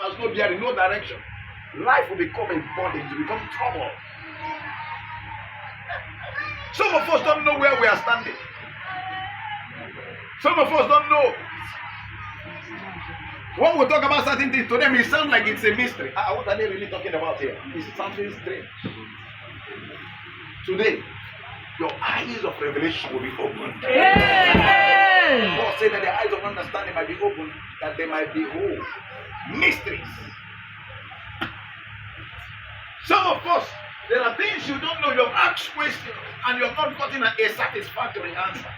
has no bearing, no direction. Life will become a bondage, will become trouble. Some of us don't know where we are standing. Some of us don't know. When we talk about certain things to them, it sounds like it's a mystery. What are they really talking about here? It's something strange. Today, your eyes of revelation will be opened. Amen. God said that the eyes of understanding might be opened, that they might behold mysteries. Some of us, there are things you don't know. You have asked questions and you have not gotten a satisfactory answer.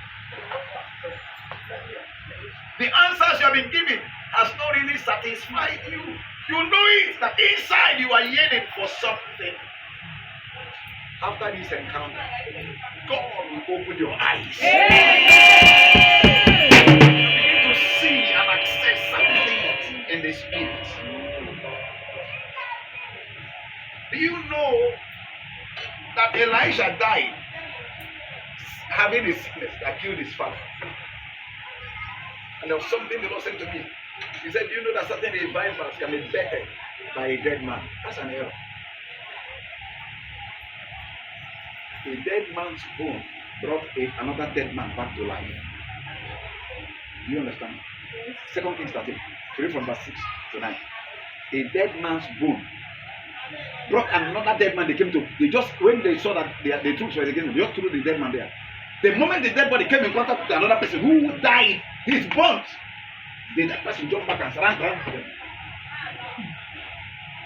The answers you have been given has not really satisfied you. You know it, that inside you are yearning for something. After this encounter, God will open your eyes. You begin to see and access something in the spirit. Do you know that Elijah died having a sickness that killed his father? And there was something the Lord said to me. He said, do you know that certain revivals can be bettered by a dead man? That's an error. A dead man's bone brought another dead man back to life. Do you understand? Yes. 2 Kings 13. Read from verse 6 to 9. A dead man's bone brought another dead man. They just, when they saw that the troops were against them, they just threw the dead man there. The moment the dead body came in contact with another person who died, his bones, the dead person jumped back and ran to them.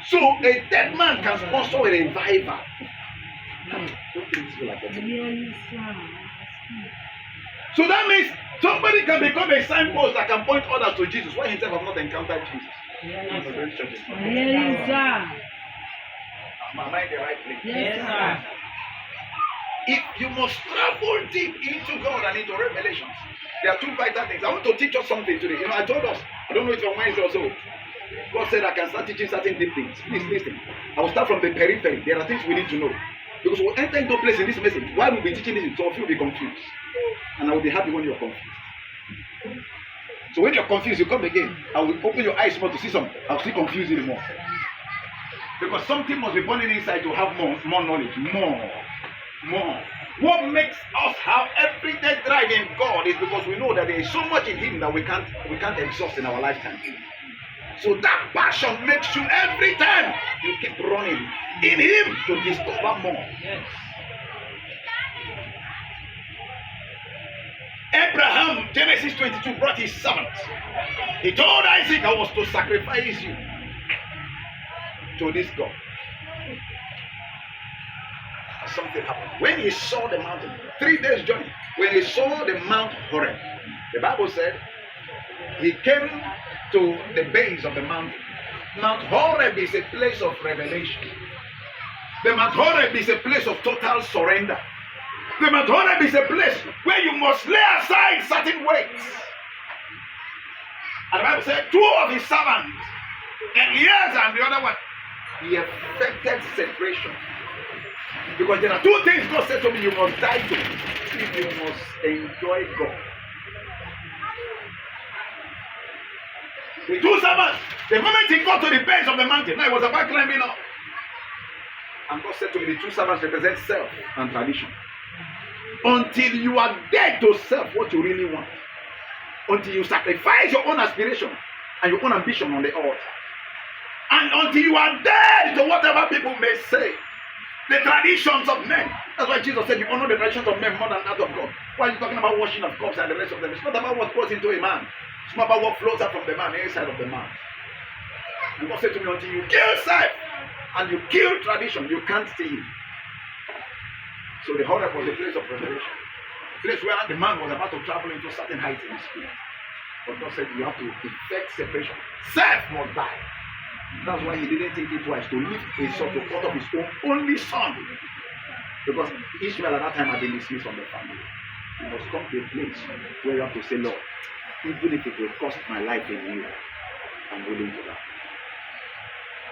So a dead man can sponsor a revival. So that means somebody can become a signpost that can point others to Jesus when himself has not encountered Jesus. Yes, Am I in the right place? yes, If you must travel deep into God and into revelations, there are two vital things. I want to teach us something today. I told us, I don't know if your mind is also. God said I can start teaching certain deep things. Please listen. I will start from the periphery. There are things we need to know. Because we'll enter into a place in this message. While we'll be teaching this, some of you will be confused. And I will be happy when you are confused. So when you're confused, you come again. I will open your eyes more to see something. I'll still confuse you more. Because something must be burning inside to have more knowledge. More. What makes us have everyday drive in God is because we know that there is so much in Him that we can't exhaust in our lifetime. So that passion makes you every time you keep running in Him to discover more. Yes. Abraham, Genesis 22, brought his servant. He told Isaac, I was to sacrifice you to this God. Something happened. When he saw the mountain, 3 days journey, when he saw the Mount Horeb, the Bible said he came to the base of the mountain. Mount Horeb is a place of revelation. The Mount Horeb is a place of total surrender. The Mount Horeb is a place where you must lay aside certain weights. And the Bible said 2 of his servants, Eliezer and the other one, he effected separation. Because there are 2 things God said to me you must die to if you must enjoy God. The 2 servants, the moment he got to the base of the mountain, now he was about climbing up. And God said to me, the 2 servants represent self and tradition. Until you are dead to self, what you really want. Until you sacrifice your own aspiration and your own ambition on the altar. And until you are dead to whatever people may say. The traditions of men. That's why Jesus said you honor the traditions of men more than that of God. Why are you talking about washing of cups and the rest of them? It's not about what goes into a man. It's not about what flows out from the man, inside of the man. And God said to me, until you kill self and you kill tradition, you can't see Him. So the Horeb was a place of revelation. A place where the man was about to travel into certain heights in the spirit. But God said you have to effect separation. Self must die. That's why He didn't think it twice to lift a son to cut off his own only son. Because Ishmael at that time had been dismissed from the family. You must come to a place where you have to say, Lord, even if it will cost my life in you, I'm willing to die.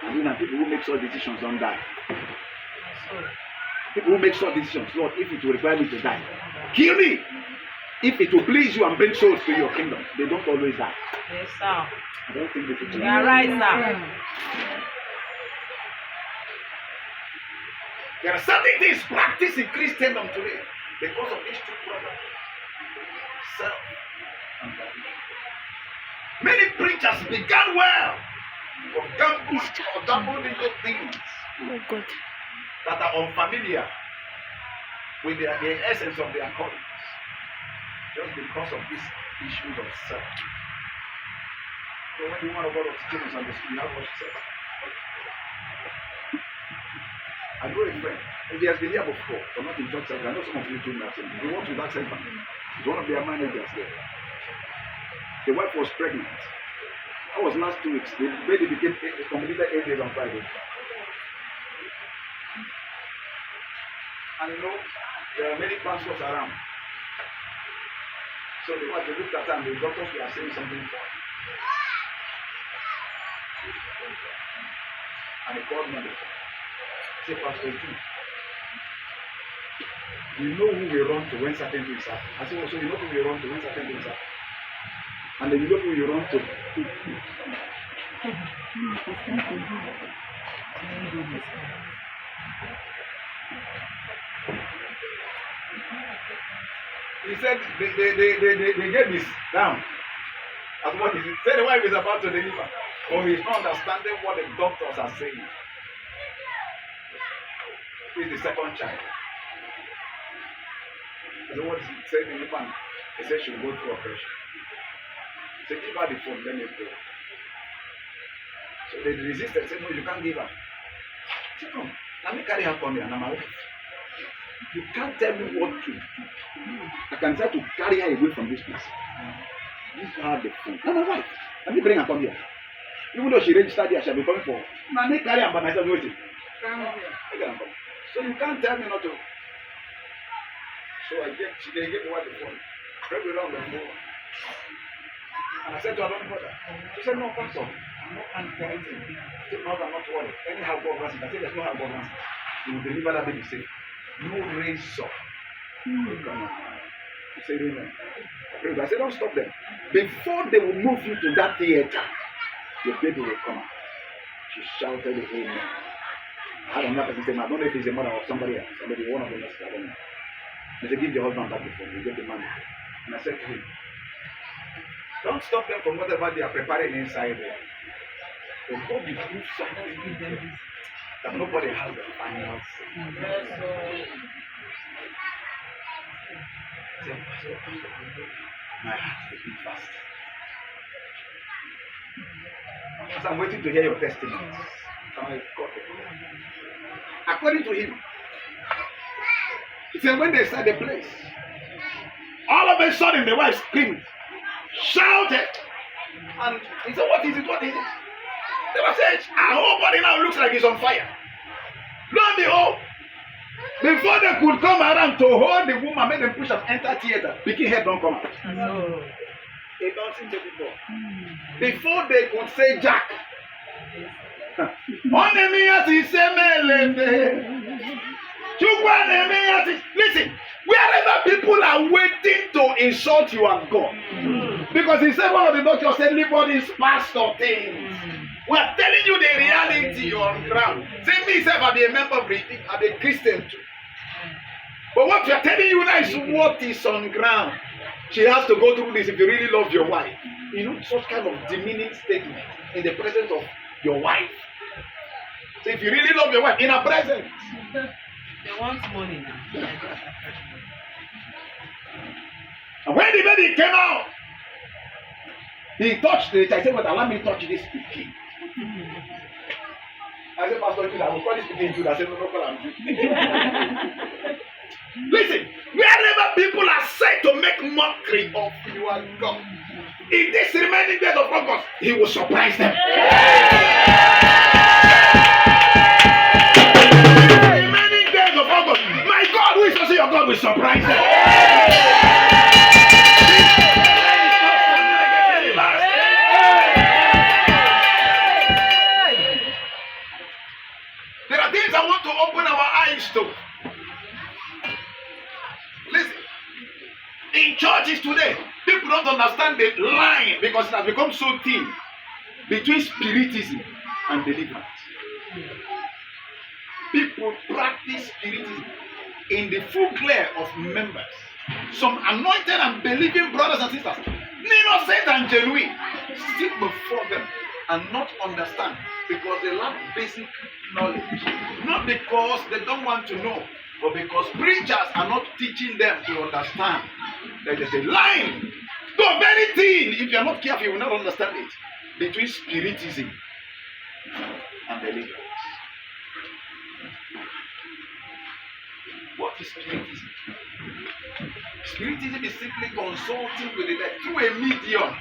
And you know, people who make such decisions don't die. People who make such decisions, Lord, if it will require me to die, kill me. if it will please you and bring souls to your kingdom, they don't always die. Yes, sir. I don't think this is You true. are right, sir. There are certain things practiced in Christendom today because of these two problems. Self and tradition. Many preachers began well, but gambled into things Oh God. that are unfamiliar with the essence of their callings, just because of these issues of self. So when the woman of God was teaching us on the street, how what she said. I know a friend, and he has been here before, but not in church service. I know some of you told me that. He works with that center. He's one of their managers there. The wife was pregnant. That was last 2 weeks. The baby completed 8 days on Friday. And you know, there are many pastors around. So the wife looked at her and the doctors were saying something for her. And he called me on the phone. He said, Pastor G, you know who we run to when certain things happen. I said, well, so you know who we run to when certain things happen. And then you know who you run to. He said they get this down. As what is it? Say the wife is about to deliver. Or he's not understanding what the doctors are saying. He's the second child. So what is it? Say the woman, he said she will go through operation. So give her the phone, let me go. So they resisted, said, no, you can't give her. She said, come, let me carry her come here, and I'm my wife. You can't tell me what to do. I can try to carry her away from this place. Give her the phone. I'm my wife. Let me bring her come here. Even though she registered here, she'll be coming for. Let me carry her by myself. Waiting. So you can't tell me not to. So they gave the wife the phone. Pray around the phone. And I said to her, don't bother. She said, no, Pastor, I'm not anti-anything. She said, no, I'm not worried. Anyhow, God wants it. I said, there's no how God wants it. He will deliver that baby safe. No razor. He said, amen. I said, don't stop them. Before they will move you to that theater, your baby will come out. She shouted, amen. I don't know if it's a man. I don't know if it's a mother or somebody else. Somebody, one of them. I don't know. I said, give the husband back the phone. You get the money. And I said to him, don't stop them from whatever they are preparing inside there. So God will prove something that nobody has the final say. My heart is beating fast. As I'm waiting to hear your testimonies. According to him, he said when they started the place, all of a sudden the wife screamed, shouted, and he said, what is it? What is it? They were saying, our whole body now looks like it's on fire. Lo and behold, before they could come around to hold the woman, make them push up, enter theater, pikin head don't come out. No. They don't see the people. Before they could say Jack. Listen, wherever people are waiting to insult you and God, because he said one of the doctors said, anybody is pastor things. We are telling you the reality on ground. Say me, self, I be a member of the, I be a Christian too. But what we are telling you now is what is on ground. She has to go through this if you really love your wife. You know, such kind of demeaning statement in the presence of your wife. So if you really love your wife in her presence. They want money now. And when the baby came out, he touched it. I said, but allow me to touch this pikin. I said, Pastor, I will call this pikin Jude. I said, no, call him Jude. Listen, wherever people are said to make mockery of you and God, in this remaining days of August, he will surprise them. Remaining days of August, my God, who is also your God, will surprise them. There are things I want to open our eyes to. Listen, in churches today, people don't understand the line because it has become so thin between spiritism and deliverance. People practice spiritism in the full glare of members. Some anointed and believing brothers and sisters, innocent and genuine, sit before them and not understand because they lack basic knowledge. Not because they don't want to know, but because preachers are not teaching them to understand. There is a line, though very thin, if you are not careful, you will not understand it, between spiritism and deliverance. What is spiritism? Spiritism is simply consulting with the dead through a medium.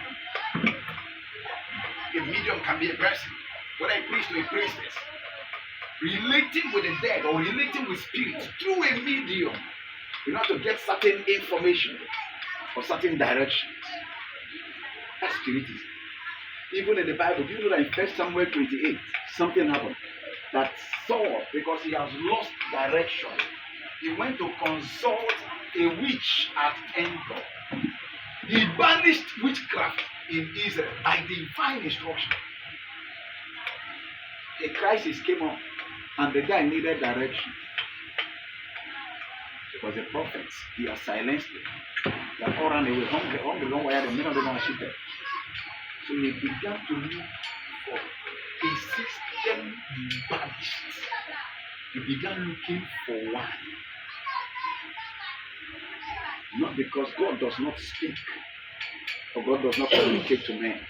A medium can be a person, whether a priest or a priestess, relating with the dead or relating with spirits through a medium in order to get certain information or certain directions. That's spiritism. Even in the Bible, do you know that in 1 Samuel 28, something happened? That Saul, because he has lost direction, he went to consult a witch at Endor. He banished witchcraft in Israel by divine instruction. A crisis came up, and the guy needed direction. Because the prophets, he has silenced them. They are all run away, hungry, long way, the men of the Lord sheep. So he began to look for a system banished. He began looking for one. Not because God does not speak or God does not communicate to men,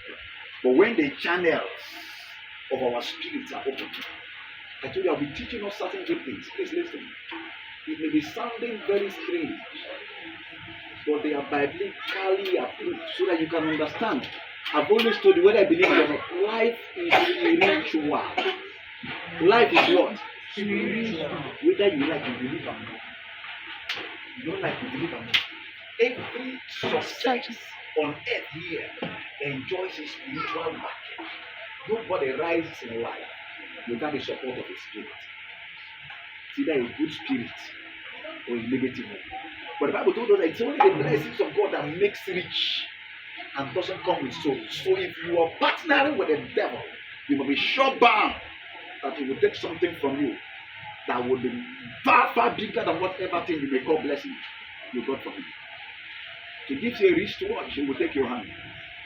but when the channels of our spirits are open. I told you I'll be teaching us certain good things. Please listen. It may be sounding very strange, but they are biblically approved so that you can understand. I've always told you, whether I believe it or not, life is spiritual. Life is what? Spiritual. Whether you like to believe or not. You don't like to believe or not. Every success on earth here enjoys a spiritual market. Nobody rises in life without the support of a spirit. It's either a good spirit or a negative one. But the Bible told us that it's only the blessings of God that makes rich and doesn't come with sorrow. So if you are partnering with the devil, you will be sure bound that he will take something from you that will be far, far bigger than whatever thing you may call blessing you got from him. To give you a wristwatch, he will take your hand.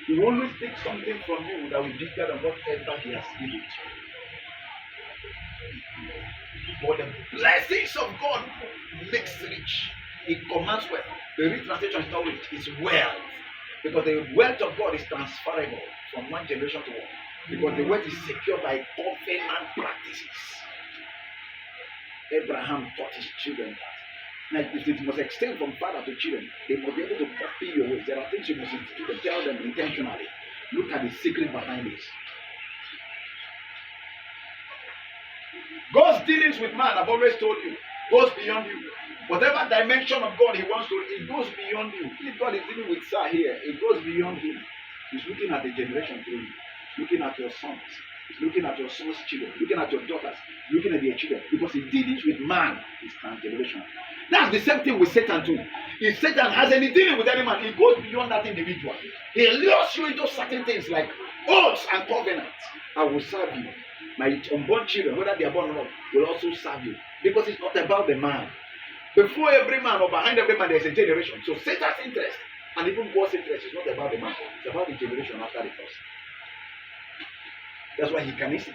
He will always take something from you that will be bigger than whatever he has given you. But the blessings of God makes rich. It commands wealth. The rich translation is not rich, it's wealth. Because the wealth of God is transferable from one generation to one. Because the wealth is secured by covenant practices. Abraham taught his children that. Now, if it must extend from father to children, they must be able to copy your ways. There are things you must institute and tell them intentionally. Look at the secret behind this. God's dealings with man, I've always told you, goes beyond you. Whatever dimension of God he wants to, it goes beyond you. If God is dealing with Sir here, it goes beyond him. He's looking at the generation through you. Looking at your sons. He's looking at your sons' children. Looking at your daughters. Looking at their children. Because he dealings with man is transgenerational. That's the same thing with Satan too. If Satan has any dealing with any man, it goes beyond that individual. He lures you into certain things like oaths and covenants. I will serve you. My unborn children, whether they are born or not, will also serve you. Because it's not about the man. Before every man or behind every man, there's a generation. So Satan's interest and even God's interest is not about the man. It's about the generation after the person. That's why he can institute